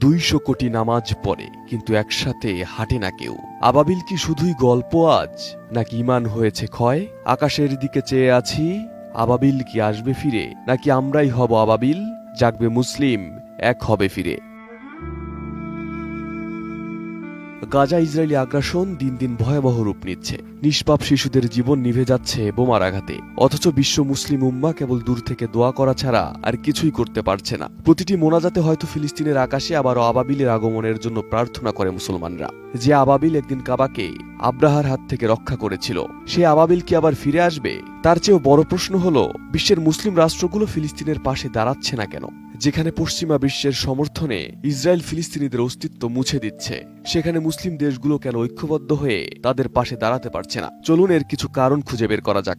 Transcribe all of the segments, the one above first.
200 কোটি নামাজ পড়ে কিন্তু একসাথে হাঁটে না কেউ। আবাবিল কি শুধুই গল্প আজ, নাকি ঈমান হয়েছে ক্ষয়? আকাশের দিকে চেয়ে আছি, আবাবিল কি আসবে ফিরে, নাকি আমরাই হব আবাবিল, জাগবে মুসলিম, এক হবে ফিরে। গাজা ইসরায়েলি আগ্রাসন দিন দিন ভয়াবহ রূপ নিচ্ছে। নিষ্পাপ শিশুদের জীবন নিভে যাচ্ছে বোমার আঘাতে, অথচ বিশ্ব মুসলিম উম্মা কেবল দূর থেকে দোয়া করা ছাড়া আর কিছুই করতে পারছে না। প্রতিটি মোনাজাতে হয়তো ফিলিস্তিনের আকাশে আবারও আবাবিলের আগমনের জন্য প্রার্থনা করে মুসলমানরা। যে আবাবিল একদিন কাবাকে আব্রাহার হাত থেকে রক্ষা করেছিল, সে আবাবিল কি আবার ফিরে আসবে? তার চেয়েও বড় প্রশ্ন হলো, বিশ্বের মুসলিম রাষ্ট্রগুলো ফিলিস্তিনের পাশে দাঁড়াচ্ছে না কেন? যেখানে পশ্চিমা বিশ্বের সমর্থনে ইসরায়েল ফিলিস্তিনিদের অস্তিত্ব মুছে দিচ্ছে, সেখানে মুসলিম দেশগুলো কেন ঐক্যবদ্ধ হয়ে তাদের পাশে দাঁড়াতে পারছে না? চলুন এর কিছু কারণ খুঁজে বের করা যাক।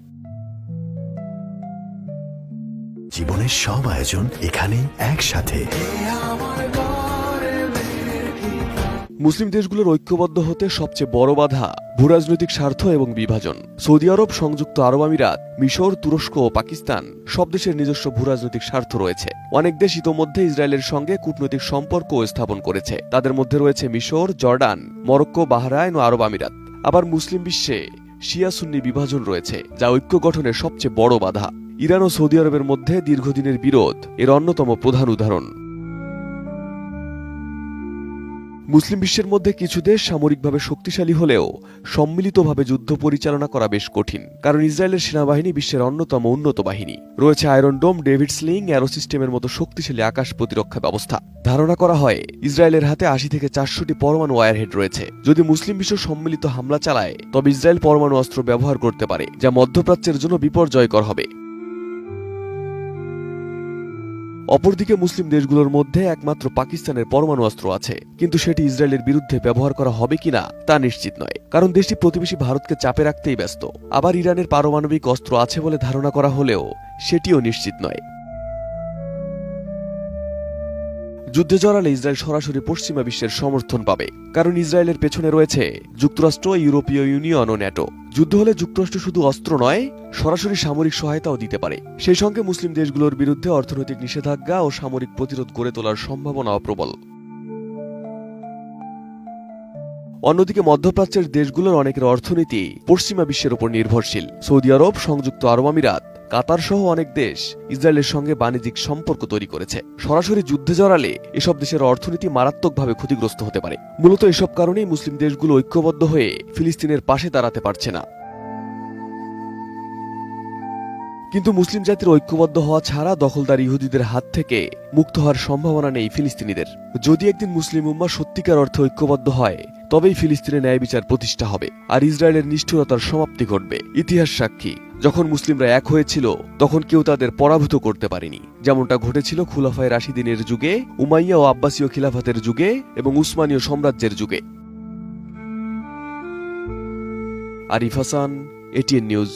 জীবনের সব আয়োজন এখানে একসাথে। মুসলিম দেশগুলোর ঐক্যবদ্ধ হতে সবচেয়ে বড় বাধা ভূরাজনৈতিক স্বার্থ এবং বিভাজন। সৌদি আরব, সংযুক্ত আরব আমিরাত, মিশর, তুরস্ক ও পাকিস্তান সব দেশের নিজস্ব ভূরাজনৈতিক স্বার্থ রয়েছে। অনেক দেশ ইতোমধ্যে ইসরায়েলের সঙ্গে কূটনৈতিক সম্পর্ক স্থাপন করেছে। তাদের মধ্যে রয়েছে মিশর, জর্ডান, মরক্কো, বাহরাইন ও আরব আমিরাত। আবার মুসলিম বিশ্বে শিয়া সুন্নি বিভাজন রয়েছে, যা ঐক্য গঠনের সবচেয়ে বড় বাধা। ইরান ও সৌদি আরবের মধ্যে দীর্ঘদিনের বিরোধ এর অন্যতম প্রধান উদাহরণ। মুসলিম বিশ্বের মধ্যে কিছু দেশ সামরিকভাবে শক্তিশালী হলেও সম্মিলিতভাবে যুদ্ধ পরিচালনা করা বেশ কঠিন, কারণ ইসরায়েলের সেনাবাহিনী বিশ্বের অন্যতম উন্নত বাহিনী। রয়েছে আয়রন ডোম, ডেভিড স্লিং, অ্যারো সিস্টেমের মতো শক্তিশালী আকাশ প্রতিরক্ষা ব্যবস্থা। ধারণা করা হয় ইসরায়েলের হাতে 80 থেকে 400টি পরমাণু ওয়ারহেড রয়েছে। যদি মুসলিম বিশ্ব সম্মিলিত হামলা চালায়, তবে ইসরায়েল পরমাণু অস্ত্র ব্যবহার করতে পারে, যা মধ্যপ্রাচ্যের জন্য বিপর্যয়কর হবে। অপরদিকে মুসলিম দেশগুলোর মধ্যে একমাত্র পাকিস্তানের পরমাণু অস্ত্র আছে, কিন্তু সেটি ইসরায়েলের বিরুদ্ধে ব্যবহার করা হবে কিনা তা নিশ্চিত নয়, কারণ দেশটি প্রতিবেশী ভারতকে চাপে রাখতেই ব্যস্ত। আবার ইরানের পারমাণবিক অস্ত্র আছে বলে ধারণা করা হলেও সেটিও নিশ্চিত নয়। যুদ্ধে জড়ালে ইসরায়েল সরাসরি পশ্চিমা বিশ্বের সমর্থন পাবে, কারণ ইসরায়েলের পেছনে রয়েছে যুক্তরাষ্ট্র, ইউরোপীয় ইউনিয়ন ও ন্যাটো। যুদ্ধ হলে যুক্তরাষ্ট্র শুধু অস্ত্র নয়, সরাসরি সামরিক সহায়তাও দিতে পারে। সেই সঙ্গে মুসলিম দেশগুলোর বিরুদ্ধে অর্থনৈতিক নিষেধাজ্ঞা ও সামরিক প্রতিরোধ গড়ে তোলার সম্ভাবনাও প্রবল। অন্যদিকে মধ্যপ্রাচ্যের দেশগুলোর অনেকের অর্থনীতি পশ্চিমা বিশ্বের উপর নির্ভরশীল। সৌদি আরব, সংযুক্ত আরব আমিরাত, কাতার সহ অনেক দেশ ইসরায়েলের সঙ্গে বাণিজ্যিক সম্পর্ক তৈরি করেছে। সরাসরি যুদ্ধে জড়ালে এসব দেশের অর্থনীতি মারাত্মকভাবে ক্ষতিগ্রস্ত হতে পারে। মূলত এসব কারণেই মুসলিম দেশগুলো ঐক্যবদ্ধ হয়ে ফিলিস্তিনের পাশে দাঁড়াতে পারছে না। কিন্তু মুসলিম জাতির ঐক্যবদ্ধ হওয়া ছাড়া দখলদার ইহুদিদের হাত থেকে মুক্ত হওয়ার সম্ভাবনা নেই ফিলিস্তিনিদের। যদি একদিন মুসলিম উম্মাহ সত্যিকার অর্থে ঐক্যবদ্ধ হয়, তবেই ফিলিস্তিনে ন্যায় বিচার প্রতিষ্ঠা হবে, আর ইসরায়েলের নিষ্ঠুরতার সমাপ্তি ঘটবে। ইতিহাস সাক্ষী, যখন মুসলিমরা এক হয়েছিল, তখন কেউ তাদের পরাভূত করতে পারেনি। যেমনটা ঘটেছিল খুলাফায়ে রাশিদিনের যুগে, উমাইয়া ও আব্বাসীয় খিলাফতের যুগে এবং উসমানীয় সাম্রাজ্যের যুগে। Arif Hasan, ATN news.